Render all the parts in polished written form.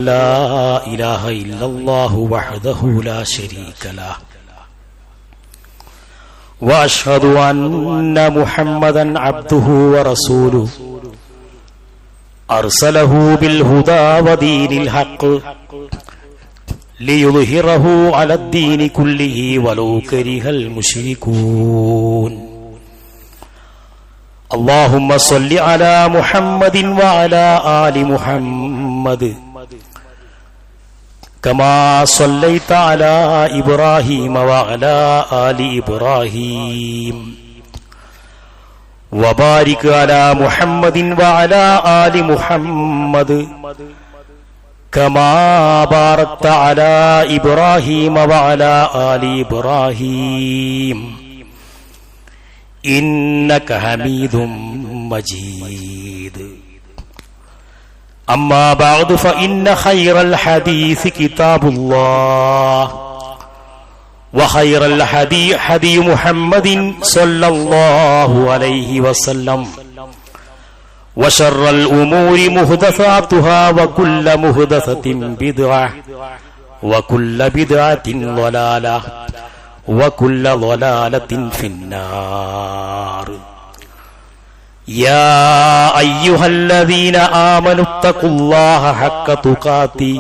لا إله إلا الله وحده لا شريك له وأشهد أن محمدا عبده ورسوله أرسله بالهدى ودين الحق ليظهره على الدين كله ولو كره المشركون اللهم صل على محمد وعلى آل محمد كما صليت على إبراهيم وعلى آل إبراهيم وبارك على محمد وعلى آل محمد كما باركت على إبراهيم وعلى آل إبراهيم إنك حميد مجيد أما بعد فإن خير الحديث كتاب الله وخير الهدي هدي محمد صلى الله عليه وسلم وشر الأمور محدثاتها وكل محدثة بدعة وكل بدعة ضلالة وكل ضلالة في النار يا أيها الذين آمنوا اتقوا الله حق تقاته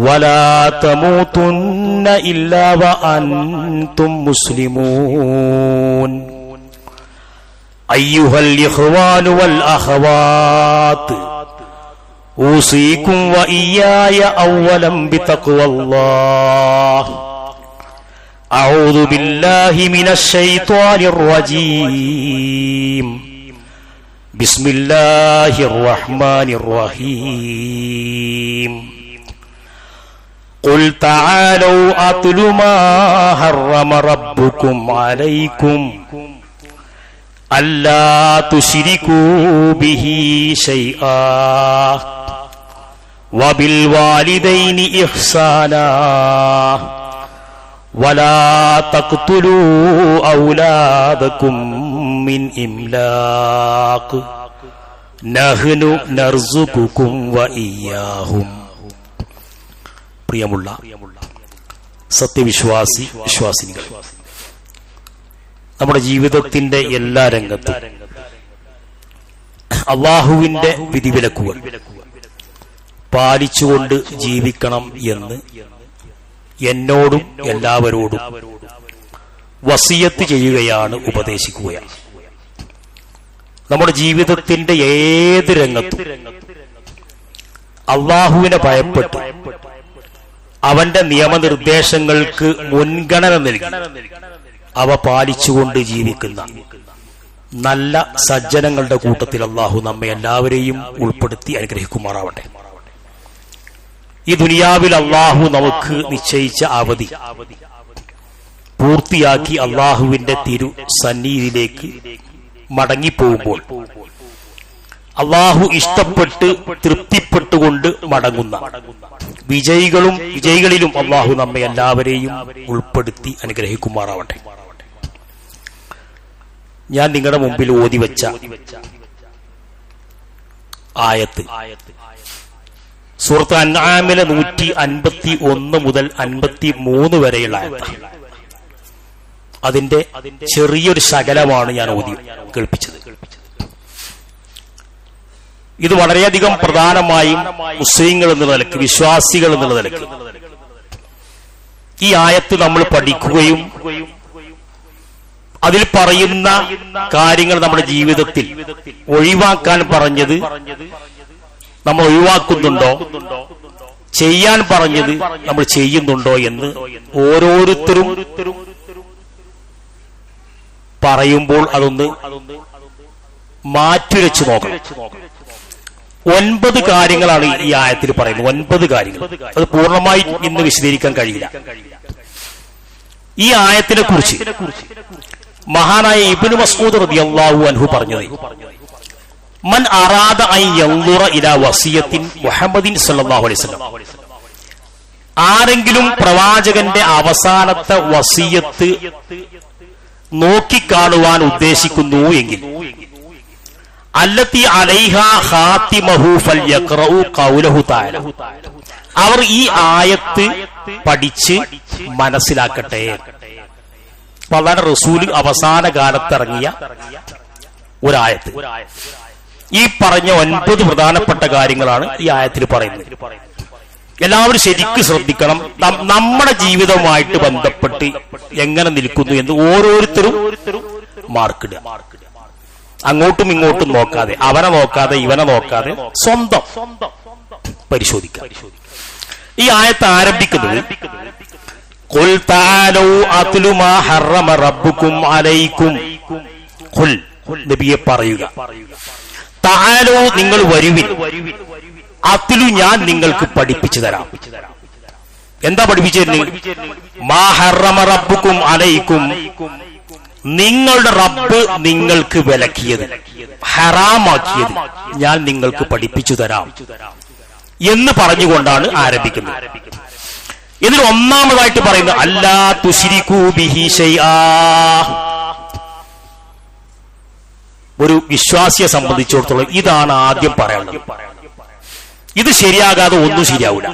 ولا تموتن إلا وأنتم مسلمون أيها الإخوان والأخوات أوصيكم وإياي أولا بتقوى الله أعوذ بالله من الشيطان الرجيم بسم الله الرحمن الرحيم قل تعالوا أتل ما حرم ربكم عليكم ألا تشركوا به شيئا وبالوالدين إحسانا ولا تقتلوا أولادكم من إملاق نحن نرزقكم وإياهم പ്രിയമുള്ള സത്യവിശ്വാസിനികൾ, നമ്മുടെ ജീവിതത്തിന്റെ എല്ലാ രംഗത്തും അള്ളാഹുവിന്റെ വിധിവിലക്കുകൾ പാലിച്ചുകൊണ്ട് ജീവിക്കണം എന്ന് എന്നോടും എല്ലാവരോടും വസിയത്ത് ചെയ്യുകയാണ്, ഉപദേശിക്കുകയാണ്. നമ്മുടെ ജീവിതത്തിന്റെ ഏത് രംഗത്തും അള്ളാഹുവിനെ ഭയപ്പെട്ട് അവന്റെ നിയമനിർദ്ദേശങ്ങൾക്ക് മുൻഗണന നൽകി അവ പാലിച്ചുകൊണ്ട് ജീവിക്കുന്ന നല്ല സജ്ജനങ്ങളുടെ കൂട്ടത്തിൽ അള്ളാഹു നമ്മെ എല്ലാവരെയും ഉൾപ്പെടുത്തി അനുഗ്രഹിക്കുമാറാവട്ടെ. ഈ ദുനിയാവിൽ അള്ളാഹു നമുക്ക് നിശ്ചയിച്ച അവധി പൂർത്തിയാക്കി അള്ളാഹുവിന്റെ തിരു സന്നിധിയിലേക്ക് മടങ്ങിപ്പോകുമ്പോൾ അള്ളാഹു ഇഷ്ടപ്പെട്ട് തൃപ്തിപ്പെട്ടുകൊണ്ട് മടങ്ങുന്ന വിജയികളിലും അള്ളാഹു നമ്മെ എല്ലാവരെയും ഉൾപ്പെടുത്തി അനുഗ്രഹിക്കുമാറാവട്ടെ. ഞാൻ നിങ്ങളുടെ മുമ്പിൽ ഓതി വെച്ച ആയത്ത് സൂറത്ത് അൻആമിലെ 151 മുതൽ 53 വരെയുള്ള ആയത്താണ്. അതിന്റെ ചെറിയൊരു ശകലമാണ് ഞാൻ ഓതി കേൾപ്പിച്ചത്. ഇത് വളരെയധികം പ്രധാനമായും മുസ്ലിങ്ങൾ എന്നുള്ള നിലക്ക്, വിശ്വാസികൾ എന്നുള്ള നിലക്ക് ഈ ആയത്ത് നമ്മൾ പഠിക്കുകയും അതിൽ പറയുന്ന കാര്യങ്ങൾ നമ്മുടെ ജീവിതത്തിൽ ഒഴിവാക്കാൻ പറഞ്ഞത് നമ്മൾ ഒഴിവാക്കുന്നുണ്ടോ, ചെയ്യാൻ പറഞ്ഞത് നമ്മൾ ചെയ്യുന്നുണ്ടോ എന്ന് ഓരോരുത്തരും പറയുമ്പോൾ അതൊന്ന് മാറ്റുരച്ചു നോക്കണം. 9 കാര്യങ്ങളാണ് ഈ ആയത്തിൽ പറയുന്നത്. 9 കാര്യങ്ങൾ. അത് പൂർണ്ണമായി ഇന്ന് വിശദീകരിക്കാൻ കഴിയില്ല. ഈ ആയത്തിനെ കുറിച്ച് മഹാനായ ഇബ്നു മസ്ഊദ് റളിയല്ലാഹു അൻഹു പറഞ്ഞത്, മൻ അറാദ അൻ യൻദുറ ഇലാ വസിയത്തിൻ മുഹമ്മദിൻ സല്ലല്ലാഹു അലൈഹി വസല്ലം, ആരെങ്കിലും പ്രവാചകന്റെ അവസാനത്തെ വസിയത്ത് നോക്കിക്കാണുവാൻ ഉദ്ദേശിക്കുന്നു എങ്കിൽ അല്ലത്തി അലൈഹ ഖാതിമഹു ഫൽയഖറഉ ഖൗലഹു തആല. അവർ ഈ ആയത്ത് പഠിച്ച് മനസ്സിലാക്കട്ടെ. അല്ലാഹുവിന്റെ റസൂൽ അവസാന കാലത്ത് ഇറങ്ങിയ ഒരായത്ത്. ഈ പറഞ്ഞ 9 പ്രധാനപ്പെട്ട കാര്യങ്ങളാണ് ഈ ആയത്തിൽ പറയുന്നത്. എല്ലാവരും ശരിക്കും ശ്രദ്ധിക്കണം. നമ്മുടെ ജീവിതവുമായിട്ട് ബന്ധപ്പെട്ട് എങ്ങനെ നിൽക്കുന്നു എന്ന് ഓരോരുത്തരും മാർക്കിടുക. അങ്ങോട്ടും ഇങ്ങോട്ടും നോക്കാതെ, അവനെ നോക്കാതെ ഇവനെ നോക്കാതെ സ്വന്തം പരിശോധിക്കുക. ഈ ആയത്ത് ആരംഭിക്കുന്നത് ഖുൽ തആലൂ അത്ലു മാ ഹറമ റബ്ബുകും അലൈക്കും. ഖുൽ, നബിയെ പറയുക, തആലൂ നിങ്ങൾ വരുവിൻ, അത്ലു ഞാൻ നിങ്ങൾക്ക് പഠിപ്പിച്ചു തരാം. എന്താ പഠിപ്പിച്ചു തരുന്നത്? മാ ഹറമ റബ്ബുകും അലൈക്കും, നിങ്ങളുടെ റബ്ബ് നിങ്ങൾക്ക് വിലക്കിയത്, ഹറാമാക്കിയത് ഞാൻ നിങ്ങൾക്ക് പഠിപ്പിച്ചു തരാം എന്ന് പറഞ്ഞുകൊണ്ടാണ് ആരംഭിക്കുന്നത്. ഇതിൽ ഒന്നാമതായിട്ട് പറയുന്നത് അല്ലാ തുശ്രികൂ ബിഹി ശൈആ. ഒരു വിശ്വാസിയെ സംബന്ധിച്ചിടത്തോളം ഇതാണ് ആദ്യം പറയേണ്ടത്. ഇത് ശരിയാകാതെ ഒന്നും ശരിയാവില്ല.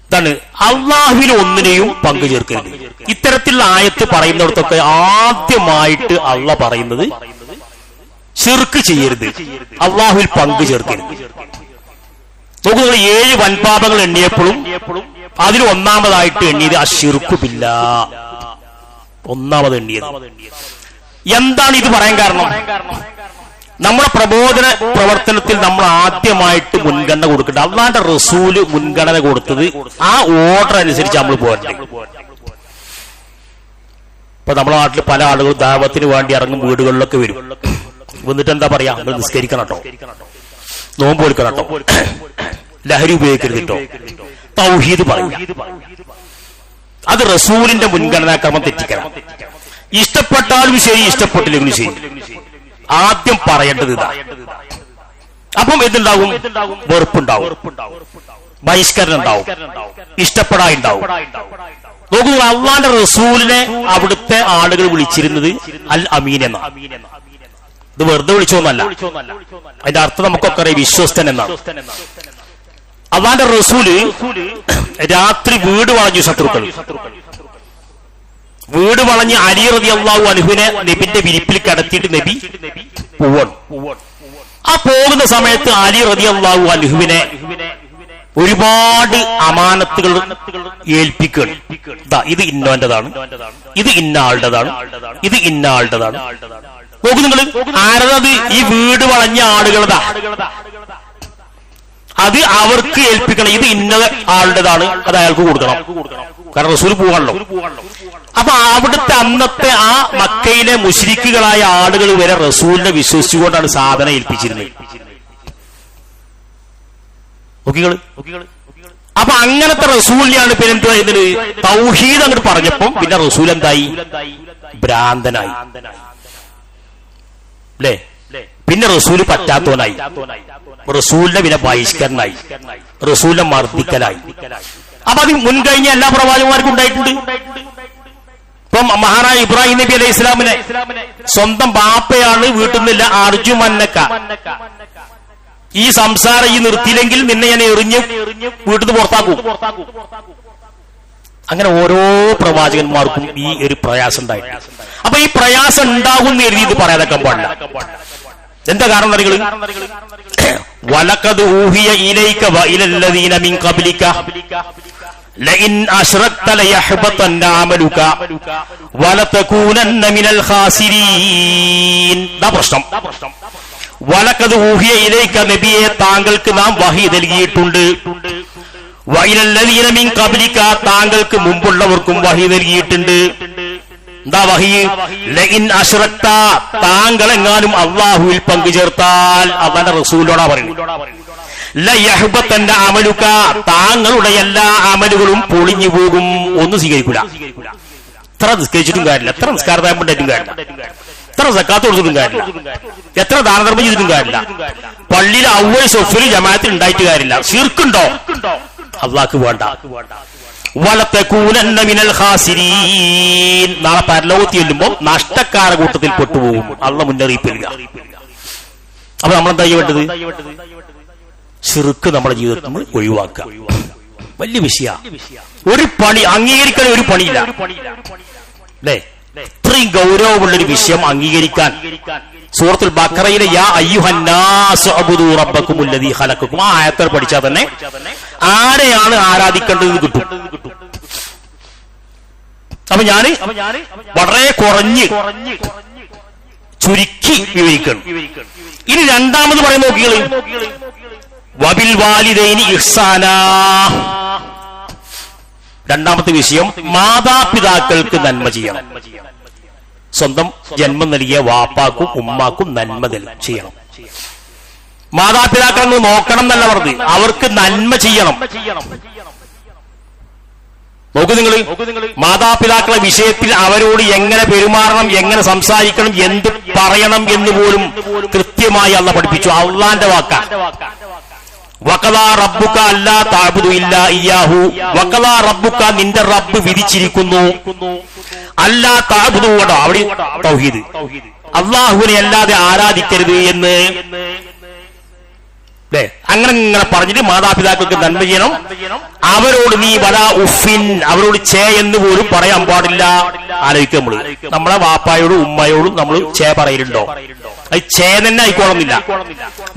ഇതാണ് അള്ളാഹുവിന് ഒന്നിനെയും പങ്കു ചേർക്കരുത്. ഇത്തരത്തിലുള്ള ആയത്ത് പറയുന്നിടത്തൊക്കെ ആദ്യമായിട്ട് അള്ളാഹ് പറയുന്നത് ശിർക്ക് ചെയ്യരുത്, അള്ളാഹുവിൽ പങ്കു ചേർക്കരുത്. നോക്കൂ, 7 വൻപാപങ്ങൾ എണ്ണിയപ്പോഴും അതിൽ ഒന്നാമതായിട്ട് എണ്ണിയത് അശ്ശിർക്കു ബില്ലാഹ്. ഒന്നാമത് എണ്ണിയത്. എന്താണ് ഇത് പറയാൻ കാരണം? നമ്മുടെ പ്രബോധന പ്രവർത്തനത്തിൽ നമ്മൾ ആദ്യമായിട്ട് മുൻഗണന കൊടുക്കേണ്ടത് അള്ളാന്റെ റസൂല് മുൻഗണന കൊടുത്തത് ആ ഓർഡർ അനുസരിച്ച് നമ്മൾ പോകണ്ടേ. ഇപ്പൊ നമ്മുടെ നാട്ടിൽ പല ആളുകളും ദാവത്തിന് വേണ്ടി ഇറങ്ങും വീടുകളിലൊക്കെ വരും. വന്നിട്ട് എന്താ പറയാ, നിങ്ങൾ നിസ്കരിക്കണം കേട്ടോ, നോമ്പ് കൊടുക്കണം കേട്ടോ, ലഹരി ഉപയോഗിക്കരുത് കേട്ടോ, തൗഹീദ് പറയും. അത് റസൂലിന്റെ മുൻഗണനാക്രമം തെറ്റിക്കണം. ഇഷ്ടപ്പെട്ടാലും ശരി, ഇഷ്ടപ്പെട്ടില്ലെങ്കിലും ശരി, ആദ്യം പറയേണ്ടത് ഇതാ. അപ്പം എന്തുണ്ടാവും? വെറുപ്പുണ്ടാവും, ബഹിഷ്കരണം ഉണ്ടാവും, ഇഷ്ടപ്പെടാനുണ്ടാവും. നോക്കൂ, അള്ളാന്റെ റസൂലിനെ അവിടുത്തെ ആളുകൾ വിളിച്ചിരുന്നത് അൽ അമീൻ എന്നാണ്. ഇത് വെറുതെ വിളിച്ചോന്നല്ല, അതിന്റെ അർത്ഥം നമുക്കൊക്കെ അറിയാം, വിശ്വസ്തൻ എന്നാണ്. അള്ളാന്റെ റസൂല് രാത്രി വീട് വളഞ്ഞു ശത്രുക്കൾ. വീട് വളഞ്ഞ് അലി റളിയല്ലാഹു അൻഹുവിനെ നബിന്റെ വിരിപ്പിൽ കിടത്തിയിട്ട് നബി പോവാണ്. ആ പോകുന്ന സമയത്ത് അലി റളിയല്ലാഹു അൻഹുവിനെ ഒരുപാട് അമാനത്തുകൾ ഏൽപ്പിക്കുകയാണ്. ഇത് ഇന്നോന്റേതാണ്, ഇത് ഇന്ന ആളുടേതാണ്, ഇത് ഇന്ന ആളുടേതാണ്. നോക്കൂ നിങ്ങൾ, ആരത്? ഈ വീട് വളഞ്ഞ ആളുകളതാ. അത് അവർക്ക് ഏൽപ്പിക്കണം. ഇത് ഇന്ന ആളുടേതാണ്, അത് അയാൾക്ക് കൊടുക്കണം. കാരണം റസൂൽ പോവാണല്ലോ. അപ്പൊ അവിടുത്തെ അന്നത്തെ ആ മക്കയിലെ മുശ്രിക്കുകളായ ആളുകൾ വരെ റസൂലിനെ വിശ്വസിച്ചുകൊണ്ടാണ് സാധനം ഏൽപ്പിച്ചിരുന്നത്. അപ്പൊ അങ്ങനത്തെ റസൂലിനെയാണ് പിന്നെ എന്താ ഇതിന് തൗഹീദ് അങ്ങോട്ട് പറഞ്ഞപ്പം പിന്നെ റസൂൽ എന്തായി? ഭ്രാന്തനായി അല്ലേ? പിന്നെ റസൂല് പറ്റാത്തവനായി, റസൂലിന്റെ പിന്നെ ബഹിഷ്കരനായി, റസൂലിനെ മർദ്ദിക്കലായി. അപ്പൊ അത് മുൻകഴിഞ്ഞ എല്ലാ പ്രവാചകന്മാർക്കും ഉണ്ടായിട്ടുണ്ട്. ഇപ്പം മഹാനായ ഇബ്രാഹിം നബി അലൈഹി ഇസ്ലാമിനെ സ്വന്തം ബാപ്പയാണ് വീട്ടിൽ നിന്നില്ല അർജുമന്നക്ക, ഈ സംസാരം ഈ നിർത്തിയില്ലെങ്കിൽ നിന്നെ ഞാൻ എറിഞ്ഞ് വീട്ടിൽ നിന്ന് പുറത്താക്കും. അങ്ങനെ ഓരോ പ്രവാചകന്മാർക്കും ഈ ഒരു പ്രയാസം ഉണ്ടായിട്ടുണ്ട്. അപ്പൊ ഈ പ്രയാസം ഉണ്ടാകും എന്ന് എഴുതി ഇത് പറയാതൊക്കെ പാടില്ല. എന്താ കാരണം അറിയുക? വലഖദ് ഊഹിയ ഇലൈക വഇലല്ലദീന മിൻ ഖബ്ലിക ലഇൻ അശ്റക്ത ലയഹ്ബതന്ന അമലുക വലതകൂനന്ന മിനൽ ഖാസിരീൻ. ദാ പ്രശ്നം. വലഖദ് ഊഹിയ ഇലൈക, നബിയെ താങ്കൾക്ക് നാം വഹി നൽകിയിട്ടുണ്ട്. വഇലല്ലദീന മിൻ ഖബ്ലിക, താങ്കൾക്ക് മുമ്പുള്ളവർക്കും വഹി നൽകിയിട്ടുണ്ട്. എന്താ വഹി? ലഇൻ അശ്റക്ത, താങ്കൾ എങ്ങാനും അല്ലാഹുവിൽ പങ്കു ചേർത്താൽ, അവന്റെ റസൂലോടാ പറയുന്നത്, ലയഹ്ബതന്ന അമലുക, താങ്കളുടെ എല്ലാ അമലുകളും പൊളിഞ്ഞു പോകും, ഒന്നും സ്വീകരിക്കൂല. എത്ര നിസ്കരിച്ചിട്ടും കാര്യമില്ല, എത്ര നിസ്കാരം ഉണ്ടായിട്ടും കാര്യമില്ല, എത്ര സക്കാത്ത് കൊടുത്തിട്ടും കാര്യമില്ല, എത്ര ദാനധർമ്മം ചെയ്തിട്ടും കാര്യമില്ല, പള്ളിയിൽ അവ്വൽ സൊഫിൽ ജമാഅത്തിൽ ഉണ്ടായിട്ട് കാര്യമില്ല. ശിർക്കുണ്ടോ? അല്ലാഹ്ക്ക് വേണ്ട. വലതകൂനന്ന മിനൽ ഖാസിരീൻ, നാളെ പരലോകത്ത് ചെല്ലുമ്പോൾ നഷ്ടക്കാര കൂട്ടത്തിൽ പെട്ടുപോകും. അല്ലാഹ് മുന്നറിയിപ്പ് നൽകുക. അപ്പൊ നമ്മളെന്താ ചെയ്യേണ്ടത്? ശിർക്ക് നമ്മുടെ ജീവിതത്തിൽ നിന്ന് ഒഴിവാക്കുക. വലിയ വിഷയ. ഒരു പണി അംഗീകരിക്കാൻ ഒരു പണിയില്ല അല്ലേ? ഇത്രയും ഗൗരവമുള്ളൊരു വിഷയം അംഗീകരിക്കാൻ സൂറത്തുൽ ബഖറയിലെ യാ അയ്യുഹന്നാസു അബ്ദു റബ്ബക്കുമുല്ലദീ ഖലഖക്കും ആ ആയത്ത് പഠിച്ചാൽ തന്നെ ആരെയാണ് ആരാധിക്കേണ്ടത് കിട്ടും. അപ്പൊ ഞാന് വളരെ കുറഞ്ഞ് ചുരുക്കി വിവരിക്കണം. ഇനി രണ്ടാമത് പറയുന്ന നോക്കികള് വബിൽ വാലിദൈനി ഇഹ്സാനാ. രണ്ടാമത്തെ വിഷയം മാതാപിതാക്കൾക്ക് നന്മ ചെയ്യണം. സ്വന്തം ജന്മം നൽകിയ വാപ്പാക്കും ഉമ്മാക്കും നന്മ ചെയ്യണം. മാതാപിതാക്കളെ നോക്കണം എന്നല്ല പറഞ്ഞത്, അവർക്ക് നന്മ ചെയ്യണം. നോക്കൂ നിങ്ങൾ, മാതാപിതാക്കളെ വിഷയത്തിൽ അവരോട് എങ്ങനെ പെരുമാറണം, എങ്ങനെ സംസാരിക്കണം, എന്ത് പറയണം എന്ന് പോലും കൃത്യമായി അല്ലാഹു പഠിപ്പിച്ചു. അള്ളാന്റെ വാക്കാ. വഖദാ റബ്ബുക അല്ലാ തഅബുദു ഇല്ലാ ഇയ്യാഹു. വഖദാ റബ്ബുക നിന്റെ റബ്ബ് വിധിച്ചിരിക്കുന്നു അല്ലാ തഅബുദു. അവിടെ തൗഹീദ്, അല്ലാഹുവിനെ അല്ലാതെ ആരാധിക്കരുത് എന്ന്. അങ്ങനെ ഇങ്ങനെ പറഞ്ഞിട്ട് മാതാപിതാക്കൾക്ക് നന്മ ചെയ്യണം. അവരോട് നീ വലാ ഉഫിൻ, അവരോട് ചേ എന്ന് പോലും പറയാൻ പാടില്ല. ആലോചിക്കുക, നമ്മളെ വാപ്പായോടും ഉമ്മയോടും നമ്മൾ ചേ പറയലുണ്ടോ? അത് ചേ തന്നെ ആയിക്കോളുന്നില്ല.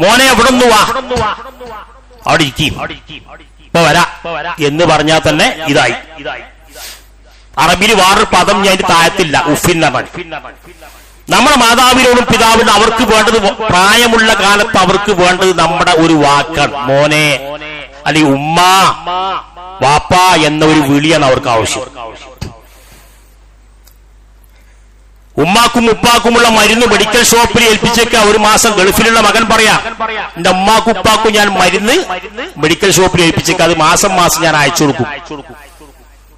മോനെ എവിടെ നിന്ന് വാ, അവിടെ ഇരിക്കും, ഇപ്പൊ വരാ എന്ന് പറഞ്ഞാൽ തന്നെ ഇതായി. അറബിയിൽ വേറൊരു പദം ഞാൻ താഴത്തില്ല, ഉഫിൻ എന്നാണ്. നമ്മുടെ മാതാവിനോടും പിതാവിനോടും അവർക്ക് വേണ്ടത്, പ്രായമുള്ള കാലത്ത് അവർക്ക് വേണ്ടത് നമ്മുടെ ഒരു വാക്കാണ്. മോനെ അല്ലെങ്കിൽ ഉമ്മ, വാപ്പ എന്ന ഒരു വിളിയാണ് അവർക്ക് ആവശ്യം. ഉമ്മാക്കും ഉപ്പാക്കുമുള്ള മരുന്ന് മെഡിക്കൽ ഷോപ്പിൽ ഏൽപ്പിച്ചേക്ക ഒരു മാസം ഗൾഫിലുള്ള മകൻ പറയാം, എന്റെ ഉമ്മാക്കും ഉപ്പാക്കും ഞാൻ മരുന്ന് മെഡിക്കൽ ഷോപ്പിൽ ഏൽപ്പിച്ചേക്ക, അത് മാസം മാസം ഞാൻ അയച്ചു കൊടുക്കും.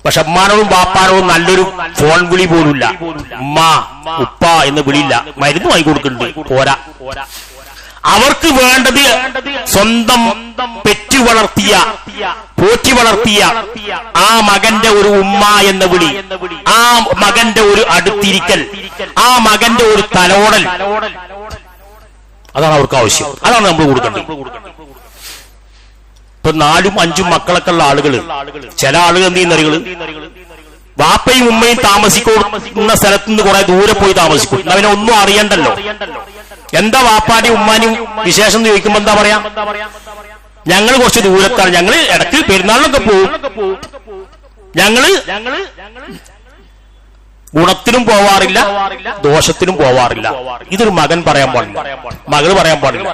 പക്ഷെ ഉമ്മാനോടും ബാപ്പാനോടും നല്ലൊരു ഫോൺ വിളി പോലുമില്ല. ഉമ്മ ഉപ്പ എന്ന് വിളിയില്ല. മരുന്ന് വാങ്ങി കൊടുക്കുന്നുണ്ട്, പോരാ. അവർക്ക് വേണ്ടത് സ്വന്തം പെറ്റു വളർത്തിയ, പോറ്റി വളർത്തിയ ആ മകന്റെ ഒരു ഉമ്മ എന്ന വിളി, ആ മകന്റെ ഒരു അടുത്തിരിക്കൽ, ആ മകന്റെ ഒരു തലോടൽ, അതാണ് അവർക്ക് ആവശ്യം. അതാണ് നമ്മൾ കൊടുക്കേണ്ടത്. ഇപ്പൊ 4ഉം 5ഉം മക്കളൊക്കെ ഉള്ള ആളുകള്, ചില ആളുകൾ എന്ത് ചെയ്യുന്നറികള്, വാപ്പയും ഉമ്മയും താമസിക്കുന്ന സ്ഥലത്ത് നിന്ന് കുറെ ദൂരെ പോയി താമസിക്കും. അവനെ ഒന്നും അറിയണ്ടല്ലോ. എന്താ വാപ്പാന്റെയും ഉമ്മാനെയും വിശേഷം എന്ന് ചോദിക്കുമ്പോ എന്താ പറയാ, ഞങ്ങൾ കുറച്ച് ദൂരത്താണ്, ഞങ്ങള് ഇടയ്ക്ക് പെരുന്നാളിനൊക്കെ പോവും, ഞങ്ങള് ഗുണത്തിനും പോവാറില്ല, ദോഷത്തിനും പോവാറില്ല. ഇതൊരു മകൻ പറയാൻ പാടില്ല, മകള് പറയാൻ പാടില്ല.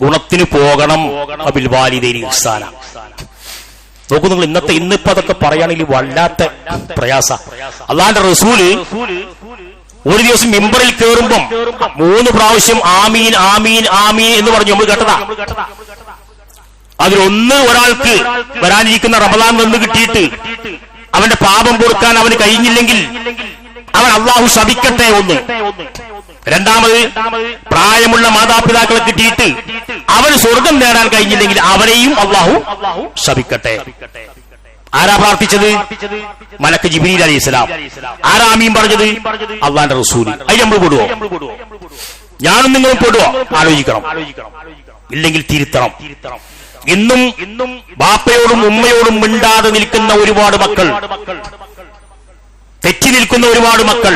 ഗുണത്തിന് പോകണം. അബിൽ വാലിദൈനി ഇഹ്സാന. നോക്കൂ നിങ്ങൾ, ഇന്നിപ്പോ അതൊക്കെ പറയുകയാണെങ്കിൽ വല്ലാത്ത പ്രയാസ. അല്ലാഹുവിന്റെ റസൂല് ഒരു ദിവസം മിമ്പറിൽ കയറുമ്പം 3 പ്രാവശ്യം ആമീൻ ആമീൻ ആമീൻ എന്ന് പറഞ്ഞു നമ്മൾ കേട്ടതാ. അതിലൊന്ന്, ഒരാൾക്ക് വരാനിരിക്കുന്ന റമദാൻ നിന്ന് കിട്ടിയിട്ട് അവന്റെ പാപം പൊറുക്കാൻ അവന് കഴിഞ്ഞില്ലെങ്കിൽ അവൻ അള്ളാഹു ശപിക്കട്ടെ ഒന്ന്. രണ്ടാമത്, പ്രായമുള്ള മാതാപിതാക്കളെ കിട്ടിയിട്ട് അവന് സ്വർഗം നേടാൻ കഴിഞ്ഞില്ലെങ്കിൽ അവരെയും അള്ളാഹു ശപിക്കട്ടെ. ആരാ പ്രാർത്ഥിച്ചത്? മലക്ക് ജിബ്രീൽ അലൈഹിസ്സലാം. ആരാ ആമീൻ പറഞ്ഞത്? അള്ളാന്റെ റസൂൽ. അതിൽ നമ്മൾ പെടുവോ? ഞാനും നിങ്ങളും പെടുവോ? ആലോചിക്കണം. ഇല്ലെങ്കിൽ തിരുത്തണം. ഇന്നും ബാപ്പയോടും ഉമ്മയോടും മിണ്ടാതെ നിൽക്കുന്ന ഒരുപാട് മക്കൾ, തെറ്റി നിൽക്കുന്ന ഒരുപാട് മക്കൾ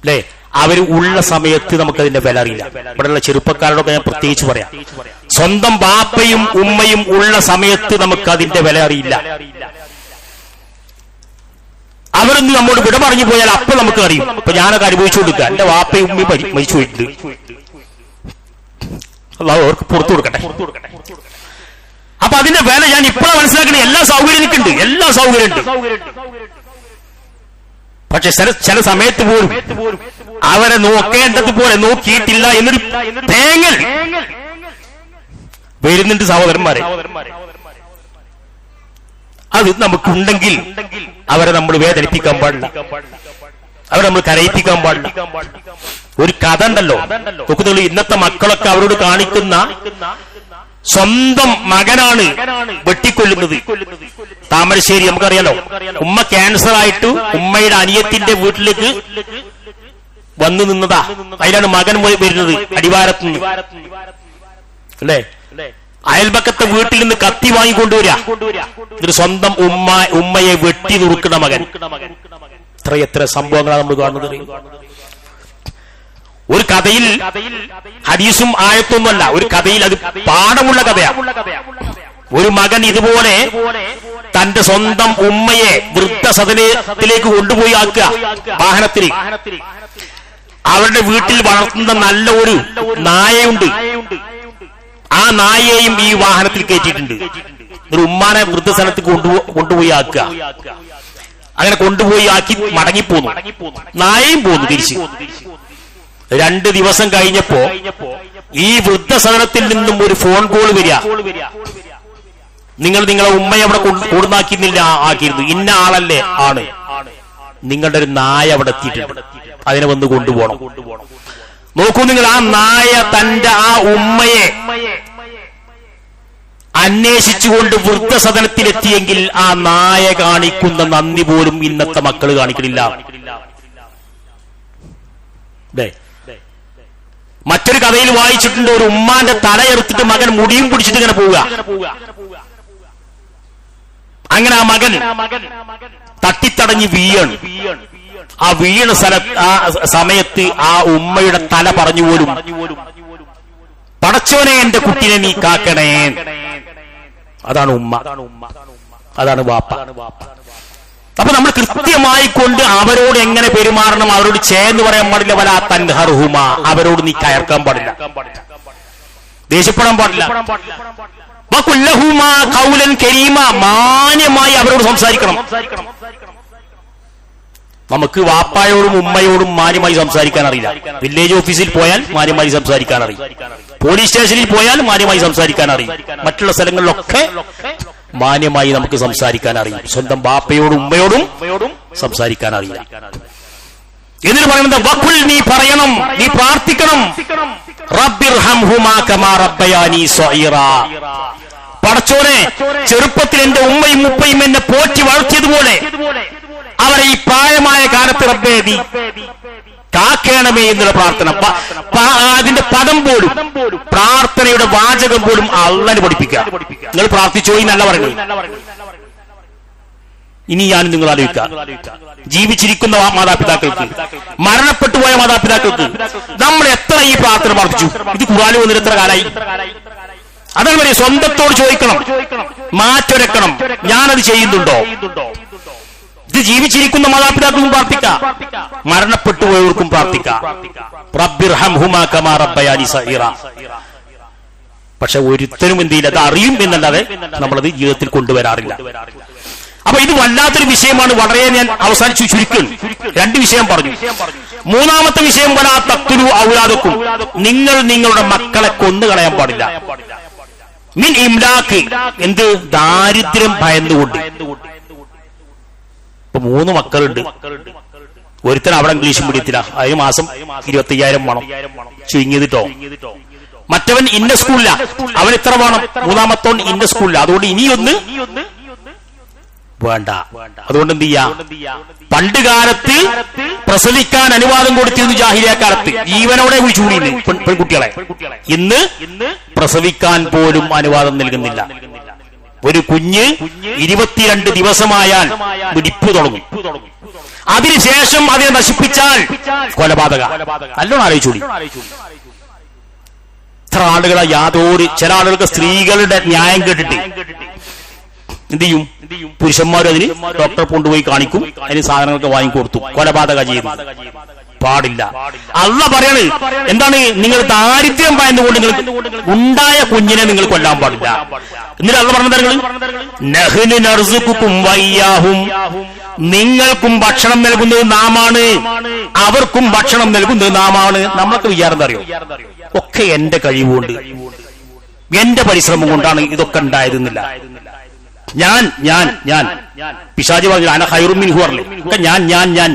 അല്ലേ? അവര് ഉള്ള സമയത്ത് നമുക്കതിന്റെ വില അറിയില്ല. ഇവിടെയുള്ള ചെറുപ്പക്കാരോടൊക്കെ ഞാൻ പ്രത്യേകിച്ച് പറയാം, സ്വന്തം ബാപ്പയും ഉമ്മയും ഉള്ള സമയത്ത് നമുക്കതിന്റെ വില അറിയില്ല. അവരൊന്ന് നമ്മോട് വിട പറഞ്ഞു പോയാൽ അപ്പൊ നമുക്ക് അറിയും. ഇപ്പൊ ഞാനൊക്കെ അനുഭവിച്ചു കൊടുക്കുക, എന്റെ വാപ്പയും ഉമ്മയും മരിച്ചു പോയിട്ടുണ്ട്, അല്ലാഹു അവർക്ക് പുറത്തു കൊടുക്കട്ടെ. അപ്പൊ അതിന്റെ വില ഞാൻ ഇപ്പോഴാണ് മനസ്സിലാക്കുന്നത്. എല്ലാ സൗകര്യം എനിക്കുണ്ട്, എല്ലാ സൗകര്യം ഉണ്ട്. പക്ഷെ ചില സമയത്ത് പോലും അവരെ നോക്കേണ്ടതുപോലെ നോക്കിയിട്ടില്ല എന്നൊരു തേങ്ങൽ വരുന്നുണ്ട് സഹോദരന്മാരെ. അത് നമുക്കുണ്ടെങ്കിൽ അവരെ നമ്മൾ വേദനിപ്പിക്കാൻ പാടില്ല, അവരെ നമ്മൾ കരയിപ്പിക്കാൻ പാടില്ല. ഒരു കഥ ഉണ്ടല്ലോ, നോക്കുന്നുള്ളൂ, ഇന്നത്തെ മക്കളൊക്കെ അവരോട് കാണിക്കുന്ന സ്വന്തം മകനാണ് വെട്ടിക്കൊല്ലുന്നത്. താമരശ്ശേരി നമുക്കറിയാലോ, ഉമ്മ ക്യാൻസർ ആയിട്ട് ഉമ്മയുടെ അനിയത്തിന്റെ വീട്ടിലേക്ക് വന്നു നിന്നതാ. അതിലാണ് മകൻ വരുന്നത് അടിവാരത്ത് നിന്ന് അല്ലേ. അയൽപക്കത്തെ വീട്ടിൽ നിന്ന് കത്തി വാങ്ങിക്കൊണ്ടുവരാ. ഒരു സ്വന്തം ഉമ്മയെ വെട്ടി നുറുക്കുന്ന മകൻ. എത്ര സംഭവങ്ങളാണ് നമ്മൾ കാണുന്നത്. ഒരു കഥയിൽ ഹദീസും ആയത്തൊന്നുമല്ല, ഒരു കഥയിൽ അത് പാഠമുള്ള കഥയാണ്. ഒരു മകൻ ഇതുപോലെ തന്റെ സ്വന്തം ഉമ്മയെ വൃദ്ധസദനത്തിലേക്ക് കൊണ്ടുപോയി ആക്കുക വാഹനത്തിൽ. അവരുടെ വീട്ടിൽ വളർത്തുന്ന നല്ല ഒരു നായയുണ്ട്. ആ നായയെയും ഈ വാഹനത്തിൽ കയറ്റിയിട്ടുണ്ട്. ഒരു ഉമ്മാനെ വൃദ്ധസദനത്തിൽ കൊണ്ടുപോയി ആക്കുക. അങ്ങനെ കൊണ്ടുപോയി ആക്കി മടങ്ങിപ്പോന്നു. നായയും പോന്നു തിരിച്ച്. 2 ദിവസം കഴിഞ്ഞപ്പോ ഈ വൃദ്ധസദനത്തിൽ നിന്നും ഒരു ഫോൺ കോൾ വരിക. നിങ്ങളെ ഉമ്മയെ അവിടെ ആക്കിയിരുന്നു, ഇന്ന ആളല്ലേ? ആണ്. നിങ്ങളുടെ ഒരു നായ അവിടെ എത്തിയിട്ടുണ്ട്, അതിനെ വന്ന് കൊണ്ടുപോകണം. നോക്കൂ നിങ്ങൾ, ആ നായ തന്റെ ആ ഉമ്മയെ അന്വേഷിച്ചുകൊണ്ട് വൃദ്ധസദനത്തിലെത്തിയെങ്കിൽ ആ നായ കാണിക്കുന്ന നന്ദി പോലും ഇന്നത്തെ മക്കള് കാണിക്കണില്ല. മറ്റൊരു കഥയിൽ വായിച്ചിട്ടുണ്ട്, ഒരു ഉമ്മാന്റെ തലയെടുത്തിട്ട് മകൻ മുടിയും പിടിച്ചിട്ട് ഇങ്ങനെ പോവുക. അങ്ങനെ ആ മകൻ തട്ടിത്തടഞ്ഞ് വീഴാണ്. ആ വീണ സമയത്ത് ആ ഉമ്മയുടെ തല പറഞ്ഞു പോലും, പടച്ചോനെ എന്റെ കുട്ടിനെ നീ കാക്കണേ. അതാണ് ഉമ്മ, അതാണ് വാപ്പ. അപ്പൊ നമ്മൾ കൃത്യമായി കൊണ്ട് അവരോട് എങ്ങനെ പെരുമാറണം, അവരോട് ചേർന്ന് പറയാൻ പാടില്ല. വലാ തൻഹർഹുമ, അവരോട് നീ കയർക്കാൻ പാടില്ല, ദേഷ്യപ്പെടാൻ പാടില്ല. വഖുല്ലഹുമാ ഖൗലൻ കരീമ, മാന്യമായി അവരോട് സംസാരിക്കണം. നമുക്ക് വാപ്പായോടും ഉമ്മയോടും മാന്യമായി സംസാരിക്കാൻ അറിയില്ല. വില്ലേജ് ഓഫീസിൽ പോയാൽ മാന്യമായി സംസാരിക്കാൻ അറിയും, പോലീസ് സ്റ്റേഷനിൽ പോയാൽ മാന്യമായി സംസാരിക്കാൻ അറിയും, മറ്റുള്ള സ്ഥലങ്ങളിലൊക്കെ മാന്യമായി നമുക്ക് സംസാരിക്കാൻ അറിയും. സ്വന്തം ബാപ്പയോടും ഉമ്മയോടും സംസാരിക്കാൻ അറിയില്ല. എന്നിട്ട് പറയുന്നത് വഖുൽ, നീ പറയണം, നീ പ്രാർത്ഥിക്കണം, റബ്ബിർഹംഹുമാ കമാ റബ്ബയാനി സഗീറാ, പടച്ചോനെ ചെറുപ്പത്തിൽ എന്റെ ഉമ്മയും ഉപ്പയും എന്നെ പോറ്റി വളർത്തിയതുപോലെ അവരെ ഈ പ്രായമായ കാലത്ത് റബ്ബേ നീ കാക്കേണമേ എന്നുള്ള പ്രാർത്ഥന. അതിന്റെ പദം പോലും, പ്രാർത്ഥനയുടെ വാചകം പോലും അള്ളാഹ് പഠിപ്പിക്കുക. നിങ്ങൾ പ്രാർത്ഥിച്ചോ എന്നല്ല പറയുന്നത്. ഇനി ഞാൻ നിങ്ങൾ ആലോചിക്കുക, ജീവിച്ചിരിക്കുന്ന മാതാപിതാക്കൾക്ക്, മരണപ്പെട്ടു പോയ മാതാപിതാക്കൾക്ക് നമ്മൾ എത്ര ഈ പ്രാർത്ഥന പ്രാർത്ഥിച്ചു? ഇത് ഖുർആനിൽ വന്നിട്ട് എത്ര കാലായി? അതാണ് പറയുക, സ്വന്തത്തോട് ചോദിക്കണം, മാറ്റൊരക്കണം, ഞാനത് ചെയ്യുന്നുണ്ടോ? ഇത് ജീവിച്ചിരിക്കുന്ന മാതാപിതാക്കൾക്കും പ്രാർത്ഥിക്കാം, മരണപ്പെട്ടു പോയവർക്കും പ്രാർത്ഥിക്കാം. റബ്ബിർഹംഹുമാ കമാ റബ്ബയാനി സഗീറാ. പക്ഷെ ഒരുത്തരും എന്ത് ചെയ്യില്ല, അത് അറിയും എന്നല്ലാതെ നമ്മളത് ജീവിതത്തിൽ കൊണ്ടുവരാറില്ല. അപ്പൊ ഇത് വല്ലാത്തൊരു വിഷയമാണ്. വളരെ ഞാൻ അവസാനിച്ചു ചുരുക്കുന്നു. 2 വിഷയം പറഞ്ഞു. 3ാമത്തെ വിഷയം, വലാ തഖ്തുലു ഔലാദക്കും, നിങ്ങൾ നിങ്ങളുടെ മക്കളെ കൊന്നുകളയാൻ പാടില്ല. മിൻ ഇംലാഖ്, എന്ത്? ദാരിദ്ര്യം ഭയന്നുകൊണ്ട്. ഇപ്പൊ 3 മക്കളുണ്ട്. ഒരുത്തൻ അവിടെ ഇംഗ്ലീഷ് മീഡിയത്തിലാ, അതിന് മാസം 25,000 വേണം ചുരുങ്ങിയതിട്ടോ. മറ്റവൻ ഇന്ന സ്കൂളിലാ, അവൻ ഇത്ര വേണം. 3ാമത്തോൻ ഇന്ന സ്കൂളിലാ. അതുകൊണ്ട് ഇനിയൊന്ന് വേണ്ട. അതുകൊണ്ട് എന്ത് ചെയ്യാ? പണ്ട് കാലത്ത് പ്രസവിക്കാൻ അനുവാദം കൊടുത്തിരുന്നു ജാഹിലിയ്യ കാലത്ത്, ജീവനോടെ ചൂടിയിരുന്നു പെൺകുട്ടികളെ. ഇന്ന് പ്രസവിക്കാൻ പോലും അനുവാദം നൽകുന്നില്ല. ഒരു കുഞ്ഞ് 22 ദിവസമായാൽ വെടിപ്പ് തുടങ്ങും. അതിനുശേഷം അതിനെ നശിപ്പിച്ചാൽ കൊലപാതക. നല്ലോണം ആലോചിച്ചൂടി. ഇത്ര ആളുകളെ ചില ആളുകൾക്ക് സ്ത്രീകളുടെ ന്യായം കേട്ടിട്ട് എന്ത് ചെയ്യും? പുരുഷന്മാരും അതിന് ഡോക്ടറെ കൊണ്ടുപോയി കാണിക്കും, അതിന് സാധനങ്ങളൊക്കെ വാങ്ങിക്കൊടുത്തു, കൊലപാതക ചെയ്യുന്നു. പാടില്ല. അള്ളാഹ് പറയാണ്, എന്താണ്? നിങ്ങൾ ദാരിദ്ര്യം ഭയന്നുകൊണ്ട് നിങ്ങൾ ഉണ്ടായ കുഞ്ഞിനെ നിങ്ങൾ കൊല്ലാൻ പാടില്ല. എന്നിട്ട് അള്ളാഹ് പറഞ്ഞത്, നഹ്നു നർസുഖുകും വയ്യാഹും, നിങ്ങൾക്കും ഭക്ഷണം നൽകുന്നത് നാമാണ്, അവർക്കും ഭക്ഷണം നൽകുന്നത് നാമാണ്. നമ്മൾക്ക് വിചാരം അറിയോ? ഒക്കെ എന്റെ കഴിവുകൊണ്ട്, എന്റെ പരിശ്രമം കൊണ്ടാണ് ഇതൊക്കെ ഉണ്ടായതെന്നില്ല. ഞാൻ പിശാചി പറഞ്ഞു അന ഖൈറും മിൻഹു പറഞ്ഞു. ഞാൻ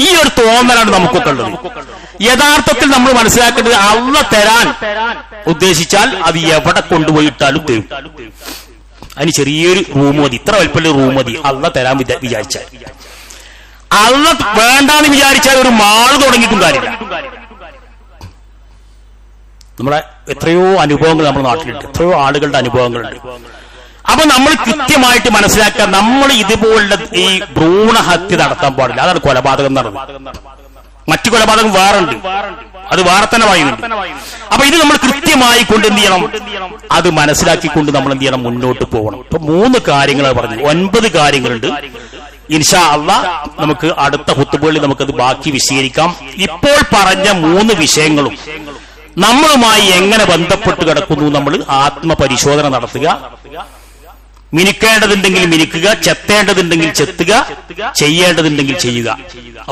ഈ ഒരു തോന്നലാണ് നമുക്കൊക്കെ ഉള്ളത്. യഥാർത്ഥത്തിൽ നമ്മൾ മനസ്സിലാക്കേണ്ടത്, അള്ളാഹ് തരാൻ ഉദ്ദേശിച്ചാൽ അത് എവിടെ കൊണ്ടുപോയിട്ടാലും തരും. അതിന് ചെറിയൊരു റൂം മതി, ഇത്ര വലിപ്പമുള്ള റൂം മതി അള്ളാഹ് തരാൻ വിചാരിച്ചാൽ. അള്ള വേണ്ടാന്ന് വിചാരിച്ചാൽ ഒരു മാള് തുടങ്ങിയിട്ടും കാര്യമില്ല. നമ്മളെ എത്രയോ അനുഭവങ്ങൾ നമ്മുടെ നാട്ടിലുണ്ട്, എത്രയോ ആളുകളുടെ അനുഭവങ്ങളുണ്ട്. അപ്പൊ നമ്മൾ കൃത്യമായിട്ട് മനസ്സിലാക്കുക, നമ്മൾ ഇതുപോലുള്ള ഈ ഭ്രൂണഹത്യ നടത്താൻ പാടില്ല. അതാണ് കൊലപാതകം നടന്നത്. മറ്റു കൊലപാതകം വേറുണ്ട്, അത് വേറെ തന്നെ പറയുന്നുണ്ട്. അപ്പൊ ഇത് നമ്മൾ കൃത്യമായി കൊണ്ട് എന്ത് ചെയ്യണം, അത് മനസ്സിലാക്കിക്കൊണ്ട് നമ്മൾ എന്ത് ചെയ്യണം, മുന്നോട്ട് പോകണം. ഇപ്പൊ 3 കാര്യങ്ങളാണ് പറഞ്ഞു, 9 കാര്യങ്ങളുണ്ട്. ഇൻഷാ അല്ലാഹ് നമുക്ക് അടുത്ത ഖുത്ബകളിൽ നമുക്കത് ബാക്കി വിശദീകരിക്കാം. ഇപ്പോൾ പറഞ്ഞ 3 വിഷയങ്ങളും നമ്മളുമായി എങ്ങനെ ബന്ധപ്പെട്ട് കിടക്കുന്നു, നമ്മൾ ആത്മപരിശോധന നടത്തുക. മിനിക്കേണ്ടതുണ്ടെങ്കിൽ മിനിക്കുക, ചെത്തേണ്ടതുണ്ടെങ്കിൽ ചെത്തുക, ചെയ്യേണ്ടതുണ്ടെങ്കിൽ ചെയ്യുക.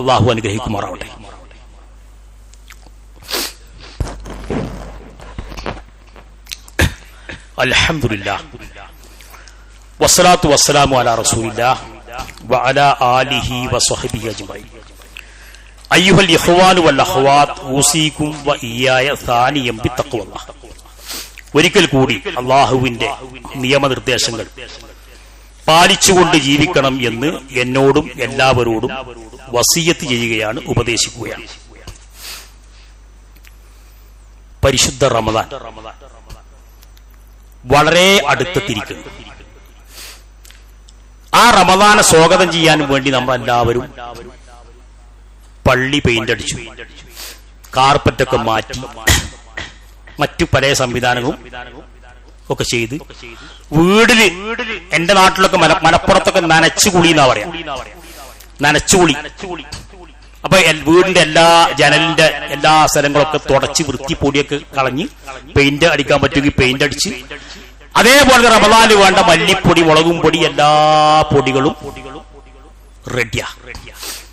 അള്ളാഹു അനുഗ്രഹിക്കുമാറാവട്ടെ. അൽഹംദുലില്ലാഹ് വസ്സലാത്തു വസ്സലാമു അലാ റസൂലില്ലാഹ് വഅലാ ആലിഹി വസ്വഹ്ബിഹി അജ്മഈൻ. അയ്യുഹൽ ഇഖ്വാനു വൽ അഖ്വാത്ത് ഊസീകും വഇയ്യായ സാനിയം ബിത്തഖ്വല്ലാഹ്. ഒരിക്കൽ കൂടി അള്ളാഹുവിന്റെ നിയമനിർദ്ദേശങ്ങൾ പാലിച്ചുകൊണ്ട് ജീവിക്കണം എന്ന് എന്നോടും എല്ലാവരോടും വസിയത്ത് ചെയ്യുകയാണ്, ഉപദേശിക്കുകയാണ്. പരിശുദ്ധ റമദാൻ വളരെ അടുത്തെത്തിയിരിക്കുന്നു. ആ റമദാനെ സ്വാഗതം ചെയ്യാൻ വേണ്ടി നമ്മളെല്ലാവരും പള്ളി പെയിന്റ് അടിച്ചു, കാർപ്പറ്റൊക്കെ മാറ്റി, മറ്റു പല സംവിധാനങ്ങളും ഒക്കെ ചെയ്ത് വീടില്, എന്റെ നാട്ടിലൊക്കെ മലപ്പുറത്തൊക്കെ നനച്ചുകുളി എന്നാ പറയാ, നനച്ചുകുളി. അപ്പൊ വീടിന്റെ എല്ലാ ജനലിന്റെ എല്ലാ സ്ഥലങ്ങളൊക്കെ തുടച്ച് വൃത്തി പൊടിയൊക്കെ കളഞ്ഞ് പെയിന്റ് അടിക്കാൻ പറ്റുമെങ്കിൽ പെയിന്റ് അടിച്ച്, അതേപോലെ റമദാന് വേണ്ട മല്ലിപ്പൊടി, മുളകും പൊടി, എല്ലാ പൊടികളും റെഡിയാ.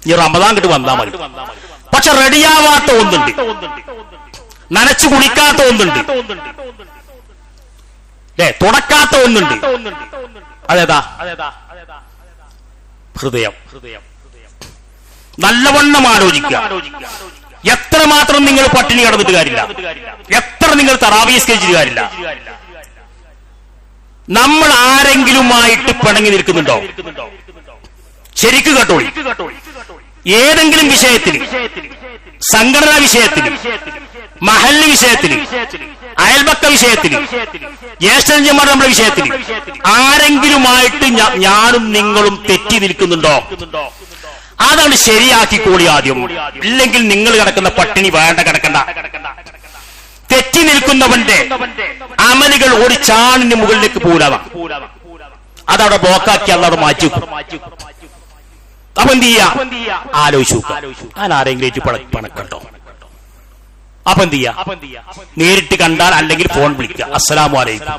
ഈ റമദാൻ കിട്ട് വന്നാൽ മതി. പക്ഷെ റെഡിയാവാത്ത ഒന്നുണ്ട്, നനച്ചു കുളിക്കാത്ത ഒന്നുണ്ട്, തുടക്കാത്ത ഒന്നുണ്ട്. അതേതാ? ഹൃദയം. നല്ലവണ്ണം ആലോചിക്കുക. എത്രമാത്രം നിങ്ങൾ പട്ടിണി കിടന്നിട്ട് കാര്യമില്ല, എത്ര നിങ്ങൾ തറാവീഹ് കഴിച്ചിട്ട് കാര്യമില്ല. നമ്മൾ ആരെങ്കിലുമായിട്ട് പിണങ്ങി നിൽക്കുന്നുണ്ടോ? ശരിക്ക് കേട്ടോളി. ഏതെങ്കിലും വിഷയത്തിൽ, സംഘടനാ വിഷയത്തിൽ, മഹല്ല് വിഷയത്തിൽ, അയൽപക്ക വിഷയത്തിൽ, ജ്യേഷ്ഠന്മാർ നമ്മുടെ വിഷയത്തിൽ ആരെങ്കിലുമായിട്ട് ഞാനും നിങ്ങളും തെറ്റി നിൽക്കുന്നുണ്ടോ? അതാണ് ശരിയാക്കിക്കോളി ആദ്യം. ഇല്ലെങ്കിൽ നിങ്ങൾ കിടക്കുന്ന പട്ടിണി വേണ്ട, കിടക്കണ്ട. തെറ്റി നിൽക്കുന്നവന്റെ അമലുകൾ ഒരു ചാണിന് മുകളിലേക്ക് പോരാതാം. അതവിടെ ബ്ലോക്കാക്കി അതവിടെ മാറ്റി വെക്കും. അപ്പൊ എന്ത് ചെയ്യാ? ആലോചിച്ചു ഞാൻ ആരെങ്കിലും പണക്കട്ടോ. അപ്പൊ എന്ത് ചെയ്യാ? നേരിട്ട് കണ്ടാൽ അല്ലെങ്കിൽ ഫോൺ വിളിക്കുക, അസ്സലാമു അലൈക്കും,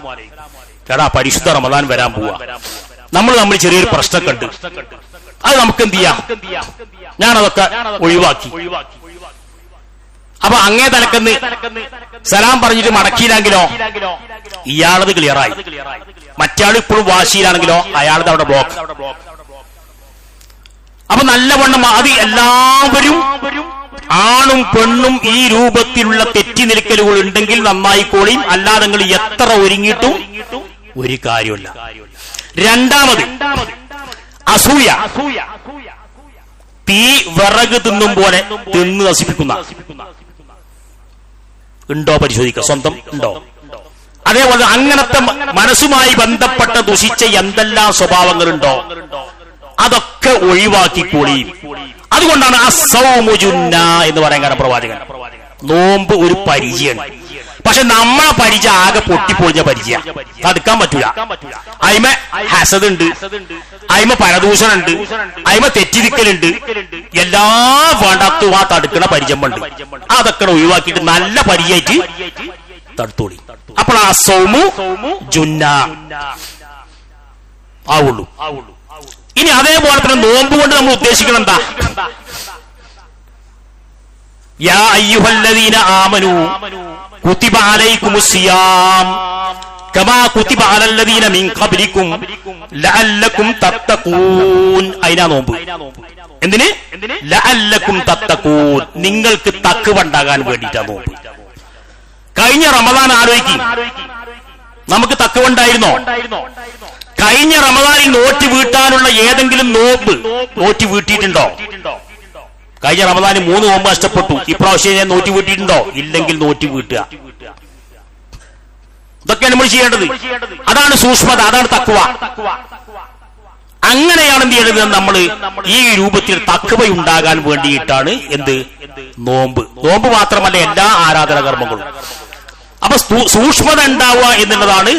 ചേട്ടാ പരിശുദ്ധ റമദാൻ വരാൻ പോവാ, നമ്മൾ ചെറിയൊരു പ്രശ്നമൊക്കെ ഉണ്ട്, അത് നമുക്ക് എന്ത് ചെയ്യാം? ഞാനതൊക്കെ ഒഴിവാക്കി. അപ്പൊ അങ്ങേ തലക്കെന്ന് സലാം പറഞ്ഞിട്ട് മടക്കിയില്ലെങ്കിലോ ഇയാളത് ക്ലിയറായി. മറ്റാൾ ഇപ്പോഴും വാശിയിലാണെങ്കിലോ അയാളത് അവിടെ ബ്ലോക്ക്. അപ്പൊ നല്ലവണ്ണം അത് എല്ലാവരും, ആണും പെണ്ണും ഈ രൂപത്തിലുള്ള തെറ്റി നിൽക്കലുകൾ ഉണ്ടെങ്കിൽ നന്നായിക്കോളിയും. അല്ലാതെ നിങ്ങൾ എത്ര ഒരുങ്ങിയിട്ടും ഒരു കാര്യമില്ല. രണ്ടാമത് അസൂയ. തീ വിറക് തിന്നും പോലെ തിന്ന് നശിപ്പിക്കുന്ന ഉണ്ടോ? പരിശോധിക്കുക, സ്വന്തം ഉണ്ടോ? അതേപോലെ അങ്ങനത്തെ മനസ്സുമായി ബന്ധപ്പെട്ട ദുഷിച്ച എന്തെല്ലാം സ്വഭാവങ്ങളുണ്ടോ അതൊക്കെ ഒഴിവാക്കിക്കൂടി. അതുകൊണ്ടാണ് അസ്സൗമു ജുന്ന എന്ന് പറയാൻ കാരണം പ്രവാചകൻ. നോമ്പ് ഒരു പരിചയാണ്. പക്ഷെ നമ്മളെ പരിചയ ആകെ പൊട്ടിപ്പൊളിഞ്ഞ പരിചയ, തടുക്കാൻ പറ്റൂല. അയിമ ഹസദ് ഉണ്ട്, അയിമ പരദൂഷണുണ്ട്, അയിമ തെറ്റിരിക്കലുണ്ട്, എല്ലാ വേണ്ടാത്തും ആ തടുക്കണ പരിചയമുണ്ട്. അതൊക്കെ ഒഴിവാക്കിയിട്ട് നല്ല പരിചയായിട്ട് തടുത്തോളി. അപ്പോൾ ആ സൗമു ജുന്ന ആവുള്ളൂ. ഇനി അതേപോലെ തന്നെ നോമ്പ് കൊണ്ട് നമ്മൾ ഉദ്ദേശിക്കണം എന്താ? യാ അയ്യുഹല്ലദീന ആമനൂ കുതിബ അലൈക്കുമുസ് സിയാം കമാ കുതിബ അലല്ലദീന മിൻ ഖബ്ലിക്കും ലഅല്ലക്കും തത്തഖൂൻ. അതിനാ നോമ്പ്. എന്തിന്? ലഅല്ലക്കും തത്തഖൂൻ, നിങ്ങൾക്ക് തഖ്വ ഉണ്ടാകാൻ വേണ്ടിയിട്ടാ നോമ്പ്. കഴിഞ്ഞ റമദാൻ ആലോചിക്കും, നമുക്ക് തഖ്വ ഉണ്ടായിരുന്നോ? കഴിഞ്ഞ റമദാനിൽ നോറ്റ് വീട്ടാനുള്ള ഏതെങ്കിലും നോമ്പ് നോറ്റ് വീട്ടിയിട്ടുണ്ടോ? കഴിഞ്ഞ റമദാന് 3 നോമ്പ് നഷ്ടപ്പെട്ടു, ഇപ്രാവശ്യം ഞാൻ നോറ്റി വീട്ടിയിട്ടുണ്ടോ? ഇല്ലെങ്കിൽ നോറ്റി വീട്ടുക. ഇതൊക്കെയാണ് നമ്മൾ ചെയ്യേണ്ടത്. അതാണ് സൂക്ഷ്മത, അതാണ് തഖ്വ. അങ്ങനെയാണ് എന്ത് ചെയ്യേണ്ടത്? നമ്മൾ ഈ രൂപത്തിൽ തഖ്വ ഉണ്ടാകാൻ വേണ്ടിയിട്ടാണ് എന്ത് നോമ്പ്. നോമ്പ് മാത്രമല്ല എല്ലാ ആരാധന കർമ്മങ്ങളും. അപ്പൊ സൂക്ഷ്മത ഉണ്ടാവുക എന്നുള്ളതാണ്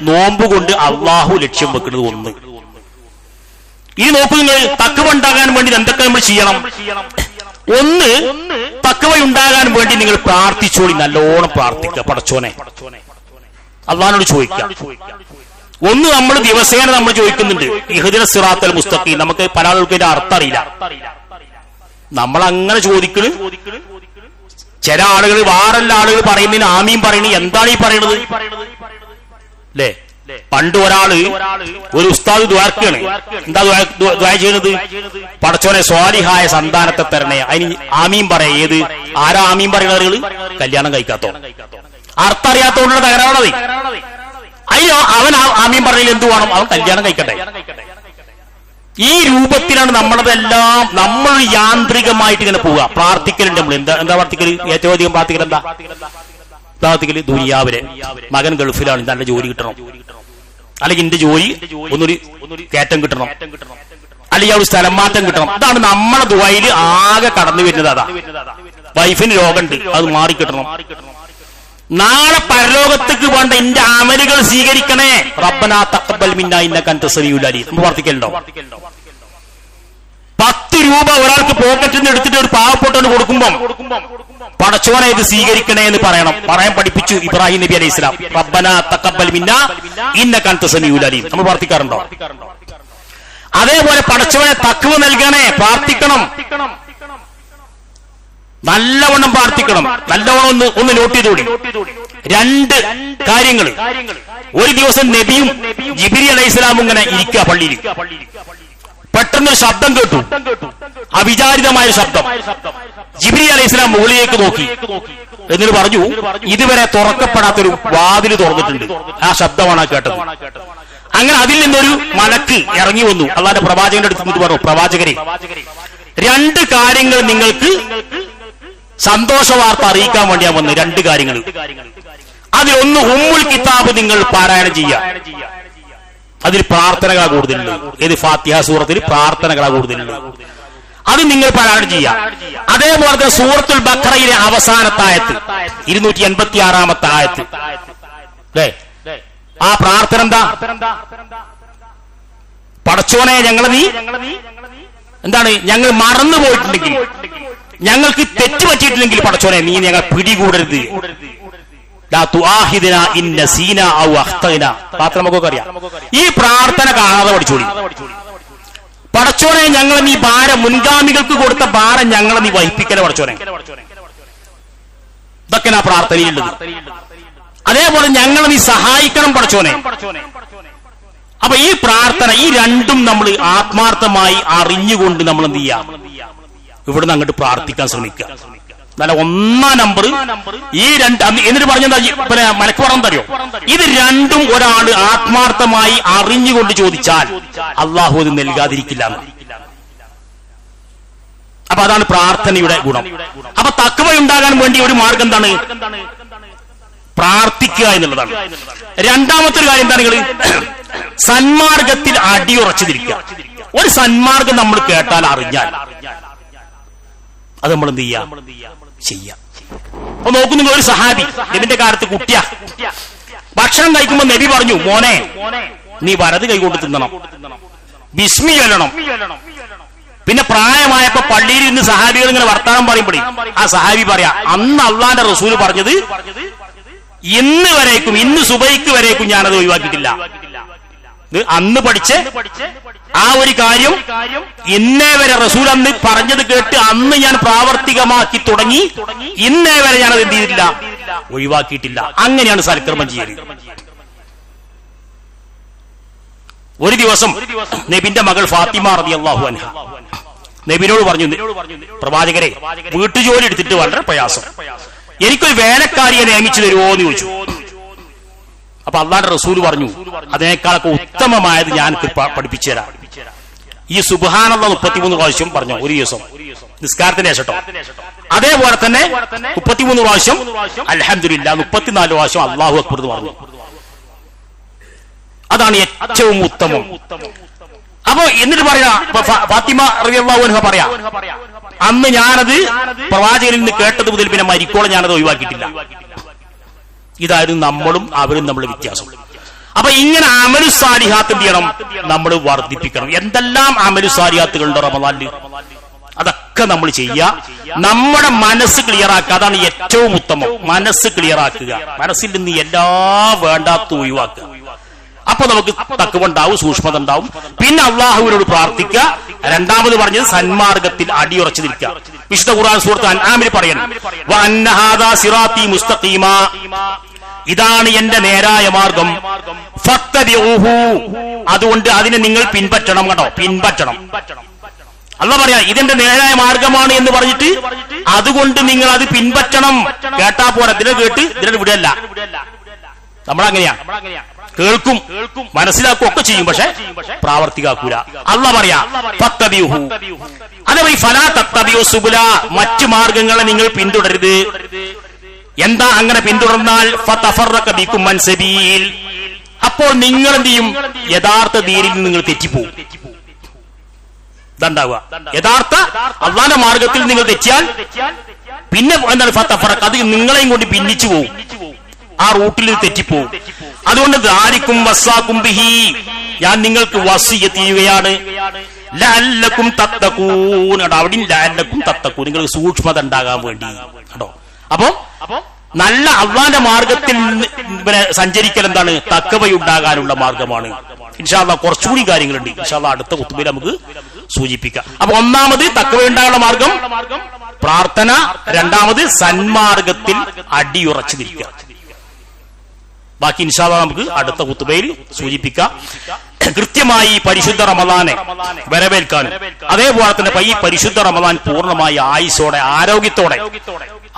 നോമ്പ് കൊണ്ട് അള്ളാഹു ലക്ഷ്യം വെക്കുന്നത്. ഒന്ന് ഈ നോക്കൂ, നിങ്ങൾ തഖ്വ ഉണ്ടാകാൻ വേണ്ടി എന്തൊക്കെ നമ്മൾ ചെയ്യണം? ഒന്ന്, തഖ്വ ഉണ്ടാകാൻ വേണ്ടി നിങ്ങൾ പ്രാർത്ഥിച്ചോളി, നല്ലോണം പ്രാർത്ഥിക്കുക. പടച്ചോനെ അള്ളാഹിനോട് ചോദിക്കാം. ഒന്ന്, നമ്മൾ ദിവസേന നമ്മൾ ചോദിക്കുന്നുണ്ട് ഇഹ്ദിന സിറാത്തൽ മുസ്തഖീം. നമുക്ക് പല ആളുകൾക്ക് ഇതിന്റെ അർത്ഥം അറിയില്ല. നമ്മൾ അങ്ങനെ ചോദിക്കണ്. ചില ആളുകൾ, വേറെല്ലാ ആളുകൾ പറയുന്നതിന് ആമീൻ പറയണ. എന്താണ് ഈ പറയണത് അല്ലേ? പണ്ട് ഒരു ഉസ്താദ് ദ്വാർക്കാണ്. എന്താ ദ്വാ ചെയ്യുന്നത്? പടച്ചോനെ സ്വാലിഹായ സന്താനത്തെ തരണേ. അതിന് ആമീൻ പറയാ. ഏത് ആരാ ആമീൻ പറയുന്ന ആളുകൾ? കല്യാണം കഴിക്കാത്തോ, അർത്ഥം അറിയാത്തോണ്ടുള്ള തകരാണത്. അയ്യോ, അവൻ ആമീൻ പറഞ്ഞതിൽ എന്ത് വേണം? അവൻ കല്യാണം കഴിക്കട്ടെ. ഈ രൂപത്തിലാണ് നമ്മളതെല്ലാം. നമ്മൾ യാന്ത്രികമായിട്ട് ഇങ്ങനെ പോവുക. പ്രാർത്ഥിക്കലുണ്ട് നമ്മൾ. എന്താ പ്രാർത്ഥിക്കല്? ഏറ്റവും അധികം പ്രാർത്ഥിക്കൽ എന്താ പ്രാർത്ഥിക്കല്? ദുനിയാവിലെ മകൻ ഗൾഫിലാണ്, നല്ല ജോലി കിട്ടണം, അല്ലെങ്കിൽ എന്റെ ജോലി ഒന്നൊരു കയറ്റം കിട്ടണം, അല്ലെങ്കിൽ ആ ഒരു സ്ഥലം മാറ്റം കിട്ടണം. അതാണ് നമ്മളെ ദുആയില് ആകെ കടന്നു വരുന്നത്. അതാ വൈഫിന് രോഗമുണ്ട്, അത് മാറിക്കിട്ടണം. നാളെ പരലോകത്തേക്ക് വേണ്ട എന്റെ അമലുകൾ സ്വീകരിക്കണേ. റബ്ബനാ തഖബ്ബൽ മിന്നാ ഇന്നക അൻത സമീഉൽ അലീം. നമ്മൾ പ്രാർത്ഥിക്കലുണ്ടോ? 10 രൂപ ഒരാൾക്ക് പോക്കറ്റിൽ നിന്ന് എടുത്തിട്ട് ഒരു പാവപ്പെട്ടവന് കൊടുക്കുമ്പം പടച്ചോനെ ഇത് സ്വീകരിക്കണേ എന്ന് പറയാൻ പഠിപ്പിച്ചു ഇബ്രാഹിം നബി അലൈഹി സ്വലാം. റബ്ബനാ തഖബ്ബൽ മിന്നാ ഇന്നക അൻത സമീഉൽ അലീം. നമ്മൾ പ്രാർത്ഥിക്കാറുണ്ടോ? അതേപോലെ പടച്ചോനെ തഖ്വ നൽകണേ, പ്രാർത്ഥിക്കണം. നല്ലവണ്ണം പ്രാർത്ഥിക്കണം. നല്ലവണ്ണം ഒന്ന് നോട്ട് ചെയ്തോടി. 2 കാര്യങ്ങൾ. ഒരു ദിവസം നബിയും ജിബ്രീൽ അലൈഹിസ്സലാമും ഇങ്ങനെ ഇരിക്കുക പള്ളിയിൽ. പെട്ടെന്നൊരു ശബ്ദം കേട്ടു, അവിചാരിതമായ ശബ്ദം. ജിബ്രീൽ അലൈഹിസ്സലാം മുകളിലേക്ക് നോക്കി. എന്നിട്ട് പറഞ്ഞു, ഇതുവരെ തുറക്കപ്പെടാത്തൊരു വാതിൽ തുറന്നിട്ടുണ്ട്. ആ ശബ്ദമാണ് കേട്ടത്. അങ്ങനെ അതിൽ നിന്നൊരു മലക്ക് ഇറങ്ങി വന്നു. അള്ളാന്റെ പ്രവാചകന്റെ അടുത്ത് നിന്ന് പറഞ്ഞു, പ്രവാചകരെ 2 കാര്യങ്ങൾ നിങ്ങൾക്ക് സന്തോഷ വാർത്ത അറിയിക്കാൻ വേണ്ടിയാ വന്നത്. 2 കാര്യങ്ങൾ. അതിലൊന്ന്, ഉമ്മുൽ കിതാബ് നിങ്ങൾ പാരായണം ചെയ്യുക. അതിൽ പ്രാർത്ഥനകളാ കൂടുതലുള്ളത്. ഏത്? ഫാത്തിഹ സൂറത്തിൽ പ്രാർത്ഥനകളാ കൂടുതലുള്ളത്. അത് നിങ്ങൾ പാരായണം ചെയ്യുക. അതേപോലെ തന്നെ സൂറത്തുൽ ബഖറയിലെ അവസാനത്തെ ആയത്ത്, 286-ാമത്തെ ആയത്ത്. ആ പ്രാർത്ഥന എന്താ? പടച്ചോനെ ഞങ്ങളെ നീ എന്താണ്, ഞങ്ങൾ മറന്നു പോയിട്ടുണ്ടെങ്കിൽ, ഞങ്ങൾക്ക് തെറ്റ് പറ്റിയിട്ടില്ലെങ്കിൽ പടച്ചോനെ നീ ഞങ്ങൾ പിടികൂടരുത്. നമുക്കൊക്കെ അറിയാം. ഈ പ്രാർത്ഥന കാണാതെ പഠിച്ചോളി. പടച്ചോനെ ഞങ്ങളെ നീ ഭാരം, മുൻഗാമികൾക്ക് കൊടുത്ത ഭാരം ഞങ്ങളെ നീ വഹിപ്പിക്കല പടച്ചോനെ. ഇതൊക്കെ ആ പ്രാർത്ഥനയിലുള്ളത്. അതേപോലെ ഞങ്ങളെ നീ സഹായിക്കണം പടച്ചോനെ. അപ്പൊ ഈ പ്രാർത്ഥന, ഈ 2ഉം നമ്മൾ ആത്മാർത്ഥമായി അറിഞ്ഞുകൊണ്ട് നമ്മൾ എന്ത് ചെയ്യാം? ഇവിടുന്ന് അങ്ങോട്ട് പ്രാർത്ഥിക്കാൻ ശ്രമിക്കുക. നല്ല 1-ാം നമ്പർ ഈ 2. എന്നിട്ട് പറഞ്ഞെന്താ പിന്നെ മലക്ക് പറഞ്ഞറിയോ? ഇത് 2ഉം ഒരാൾ ആത്മാർത്ഥമായി അറിഞ്ഞുകൊണ്ട് ചോദിച്ചാൽ അള്ളാഹു അത് നൽകാതിരിക്കില്ല. അപ്പൊ അതാണ് പ്രാർത്ഥനയുടെ ഗുണം. അപ്പൊ തഖ്വ ഉണ്ടാകാൻ വേണ്ടി ഒരു മാർഗം എന്താണ്? പ്രാർത്ഥിക്കുക എന്നുള്ളതാണ്. 2-ാമത്തെ ഒരു കാര്യം എന്താണ്? നിങ്ങൾ സന്മാർഗത്തിൽ അടിയുറച്ചിരിക്കുക. ഒരു സന്മാർഗം നമ്മൾ കേട്ടാൽ, അറിഞ്ഞാൽ അത് നമ്മൾ എന്ത് ചെയ്യാം. അപ്പൊ നോക്കുന്നു, ഒരു സഹാബി നബിന്റെ കാലത്ത് കുട്ടിയാ. ഭക്ഷണം കഴിക്കുമ്പോ നബി പറഞ്ഞു, മോനെ നീ വലത് കൈകൊണ്ട് തിന്നണം, ബിസ്മി ചൊല്ലണം. പിന്നെ പ്രായമായപ്പോ പള്ളിയിൽ ഇന്ന് സഹാബികൾ ഇങ്ങനെ വർത്താനം പറയുമ്പോഴേ ആ സഹാബി പറയാ, അന്ന് അള്ളാന്റെ റസൂല് പറഞ്ഞത് ഇന്ന് വരേക്കും, ഇന്ന് സുബൈക്ക് വരേക്കും ഞാനത് ഒഴിവാക്കിയിട്ടില്ല. അന്ന് പഠിച്ച് ആ ഒരു കാര്യം ഇന്നേ വരെ റസൂൽ അന്ന് പറഞ്ഞത് കേട്ട് അന്ന് ഞാൻ പ്രാവർത്തികമാക്കി തുടങ്ങി. ഇന്നേ വരെ ഞാനത് എന്ത് ചെയ്തിട്ടില്ല? ഒഴിവാക്കിയിട്ടില്ല. അങ്ങനെയാണ് സൽക്കർമ്മം ചെയ്യൽ. ഒരു ദിവസം നബിന്റെ മകൾ ഫാത്തിമ റളിയല്ലാഹു അൻഹ നബിനോട് പറഞ്ഞു, പ്രവാചകരെ വീട്ടുജോലി എടുത്തിട്ട് വളരെ പ്രയാസം, എനിക്കൊരു വേലക്കാരിയെ നിയമിച്ചു തരുമോ എന്ന് ചോദിച്ചു. അപ്പൊ അള്ളാന്റെ റസൂൽ പറഞ്ഞു, അതിനേക്കാളൊക്കെ ഉത്തമമായത് ഞാൻ പഠിപ്പിച്ചു തരാം. ഈ സുബ്ഹാനല്ലാഹ് 33 പ്രാവശ്യം പറഞ്ഞു ഒരു ദിവസം നിസ്കാരത്തിന് ശേഷം. അതേപോലെ തന്നെ 33 പ്രാവശ്യം അൽഹംദുലില്ലാഹ്, 34 പ്രാവശ്യം അല്ലാഹു അക്ബർ എന്ന് പറഞ്ഞു. അതാണ് ഏറ്റവും ഉത്തമം. അപ്പൊ എന്നിട്ട് പറയാ ഫാത്തിമ റളിയല്ലാഹു അൻഹ പറയാ, അന്ന് ഞാനത് പ്രവാചകനിൽ നിന്ന് കേട്ടത് മുതൽ പിന്നെ മരിക്കോളം ഞാനത് ഒഴിവാക്കിയിട്ടില്ല. ഇതായിരുന്നു നമ്മളും അവരും തമ്മിലുള്ള വ്യത്യാസം. അപ്പൊ ഇങ്ങനെ അമലു സാലിഹാത്ത് എന്ത് ചെയ്യണം? നമ്മൾ വർദ്ധിപ്പിക്കണം. എന്തെല്ലാം അമലു സാലിഹാത്തുകളുണ്ടോ റമദാനിൽ, അതൊക്കെ നമ്മൾ ചെയ്യുക. നമ്മുടെ മനസ്സ് ക്ലിയർ ആക്കുക, അതാണ് ഏറ്റവും ഉത്തമം. മനസ്സ് ക്ലിയർ ആക്കുക, മനസ്സിൽ നിന്ന് എല്ലാ വേണ്ടാത്ത ഒഴിവാക്കുക. അപ്പൊ നമുക്ക് തഖ്വ, സൂക്ഷ്മത ഉണ്ടാവും. പിന്നെ അള്ളാഹുവിനോട് പ്രാർത്ഥിക്കുക. രണ്ടാമത് പറഞ്ഞത് സന്മാർഗത്തിൽ അടിയുറച്ചു നിൽക്കുക. വിശുദ്ധ ഖുർആൻ സൂറത്ത് അൻആമിൽ പറയുന്നു, വഅന്ന ഹാദാ സിറാത്തി മുസ്തഖീമ, ഇതാണ് എന്റെ നേരായ മാർഗം, ഫത്തബിഊഹു, അതുകൊണ്ട് അതിനെ നിങ്ങൾ പിൻപറ്റണം. കേട്ടോ, പിൻപറ്റണം. അല്ലാഹ് പറയാ ഇതെന്റെ നേരായ മാർഗമാണ് എന്ന് പറഞ്ഞിട്ട് അതുകൊണ്ട് നിങ്ങൾ അത് പിൻപറ്റണം. കേട്ടാ പോരാ, ഇതിനെ കേട്ട് ഇതിനെ വിടല്ല. നമ്മളങ്ങനെയാ, കേൾക്കും, മനസ്സിലാക്കും, ഒക്കെ ചെയ്യും, പക്ഷെ പ്രാവർത്തികാക്കൂല. അല്ലാഹ് പറയാ ഫത്തബിഊഹു, അതേപോലെ ഫലാ തത്തബിഉ സുബുല, മറ്റു മാർഗങ്ങളെ നിങ്ങൾ പിന്തുടരുത്. എന്താ അങ്ങനെ പിന്തുടർന്നാൽ ഫതഫറക ബികും അൻ സബീൽ, അപ്പോൾ നിങ്ങൾ എന്ത് ചെയ്യും? യഥാർത്ഥ ദീനിൽ നിങ്ങൾ തെറ്റിപ്പോകും. ഇതുണ്ടാവുക യഥാർത്ഥ അല്ലാഹുവിന്റെ മാർഗത്തിൽ നിങ്ങൾ തെറ്റിയാൽ പിന്നെ എന്താണ്? ഫതഫറക, അത് നിങ്ങളെയും കൊണ്ട് ഭിന്നിച്ചു പോകും, ആ റൂട്ടിൽ തെറ്റിപ്പോകും. അതുകൊണ്ട് ദാലികും വസ്സാകും ബിഹി, ഞാൻ നിങ്ങൾക്ക് വസിയ്യത്ത് ചെയ്യുകയാണ്, ലഅല്ലകും തത്തഖൂൻ. അവിടെ ലഅല്ലകും തത്തഖൂൻ, നിങ്ങൾക്ക് സൂക്ഷ്മത ഉണ്ടാകാൻ വേണ്ടി. കേട്ടോ, അപ്പൊ നല്ല അള്ളാന്റെ മാർഗത്തിൽ സഞ്ചരിക്കൽ എന്താണ്? തഖ്വയുണ്ടാകാനുള്ള മാർഗമാണ്. ഇൻഷാ അല്ലാഹ് കുറച്ചുകൂടി കാര്യങ്ങളുണ്ട്, ഇൻഷാ അല്ലാഹ് അടുത്ത ഖുത്ബയിൽ നമുക്ക് സൂചിപ്പിക്കാം. അപ്പൊ ഒന്നാമത് തഖ്വയുണ്ടാകാനുള്ള മാർഗം പ്രാർത്ഥന, രണ്ടാമത് സന്മാർഗത്തിൽ അടിയുറച്ചു നിൽക്കുക. ബാക്കി ഇൻഷാ അല്ലാഹ് നമുക്ക് അടുത്ത ഖുത്ബയിൽ സൂചിപ്പിക്കാം. കൃത്യമായി പരിശുദ്ധ റമദാനെ വരവേൽക്കാനും അതേപോലെ തന്നെ ഈ പരിശുദ്ധ റമദാൻ പൂർണ്ണമായി ആയുസ്സോടെ ആരോഗ്യത്തോടെ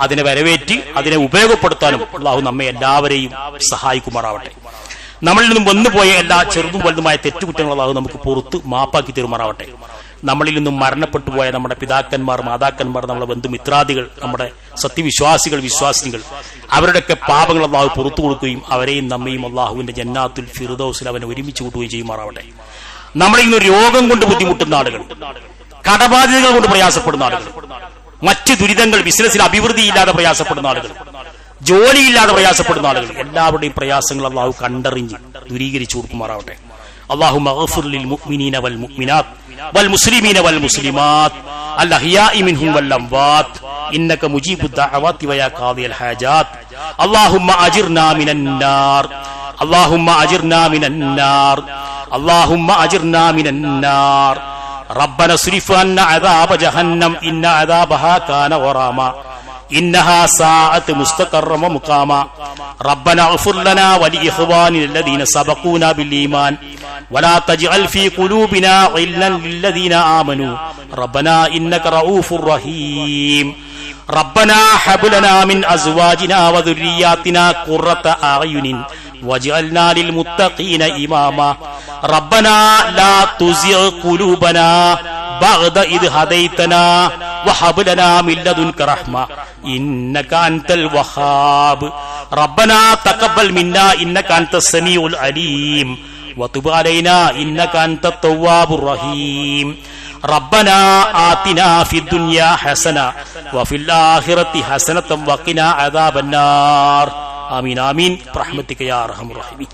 അതിനെ വരവേറ്റി അതിനെ ഉപയോഗപ്പെടുത്താനും അല്ലാഹു നമ്മെ എല്ലാവരെയും സഹായിക്കുമാറാവട്ടെ. നമ്മളിൽ നിന്നും വന്നുപോയ എല്ലാ ചെറുതും വലുതുമായ തെറ്റുകുറ്റങ്ങൾ അല്ലാഹു നമുക്ക് പുറത്ത് മാപ്പാക്കി തരുമാറാവട്ടെ. നമ്മളിൽ നിന്നും മരണപ്പെട്ടു പോയ നമ്മുടെ പിതാക്കന്മാർ, മാതാക്കന്മാർ, നമ്മുടെ ബന്ധുമിത്രാദികൾ, നമ്മുടെ സത്യവിശ്വാസികൾ, വിശ്വാസികൾ, അവരുടെയൊക്കെ പാപങ്ങൾ അല്ലാഹു പുറത്തു കൊടുക്കുകയും അവരെയും നമ്മയും അല്ലാഹുവിന്റെ ജന്നാത്തുൽ ഫിർദൗസിൽ അവനെ ഒരുമിച്ച് കൂട്ടുകയും ചെയ്യുമാറാവട്ടെ. നമ്മളിൽ നിന്ന് രോഗം കൊണ്ട് ബുദ്ധിമുട്ടുന്ന ആളുകൾ, കടബാധ്യതകൾ കൊണ്ട് പ്രയാസപ്പെടുന്ന ആളുകൾ, മറ്റ് ദുരിതങ്ങൾ, ബിസിനസ്സിൽ അഭിവൃദ്ധിയില്ലാതെ പ്രയാസപ്പെടുന്ന ആളുകൾ, ജോലിയില്ലാതെ പ്രയാസപ്പെടുന്ന ആളുകൾ, എല്ലാവരുടെയും പ്രയാസങ്ങൾ അല്ലാഹു കണ്ടറിഞ്ഞ് ദൂരീകരിച്ചു കൊടുക്കുമാറാവട്ടെ. اللهم اغفر للمؤمنين والمؤمنات والمسلمين والمسلمات الأحياء منهم والأموات إنك مجيب الدعوات ويا قاضي الحاجات. اللهم أجرنا من النار، اللهم أجرنا من النار، اللهم أجرنا من النار. ربنا اصرف عنا عذاب جهنم إن عذابها كان غراما إنها ساءت مستقرا ومقاما. ربنا اغفر لنا ولإخواننا الذين سبقونا بالإيمان ولا تجعل في قلوبنا غلا للذين آمنوا ربنا إنك رؤوف رحيم. ربنا هب لنا من أزواجنا وذرياتنا قرة أعين واجعلنا للمتقين إماما. ربنا لا تزغ قلوبنا بعد إذ هديتنا وهب لنا من لدنك رحمة إنك أنت الوهاب. ربنا تقبل منا إنك أنت السميع العليم وتب علينا إنك أنت التواب الرحيم. ربنا آتنا في الدنيا حسنة وفي الآخرة حسنة وقنا عذاب النار. آمين آمين برحمتك يا أرحم الراحمين.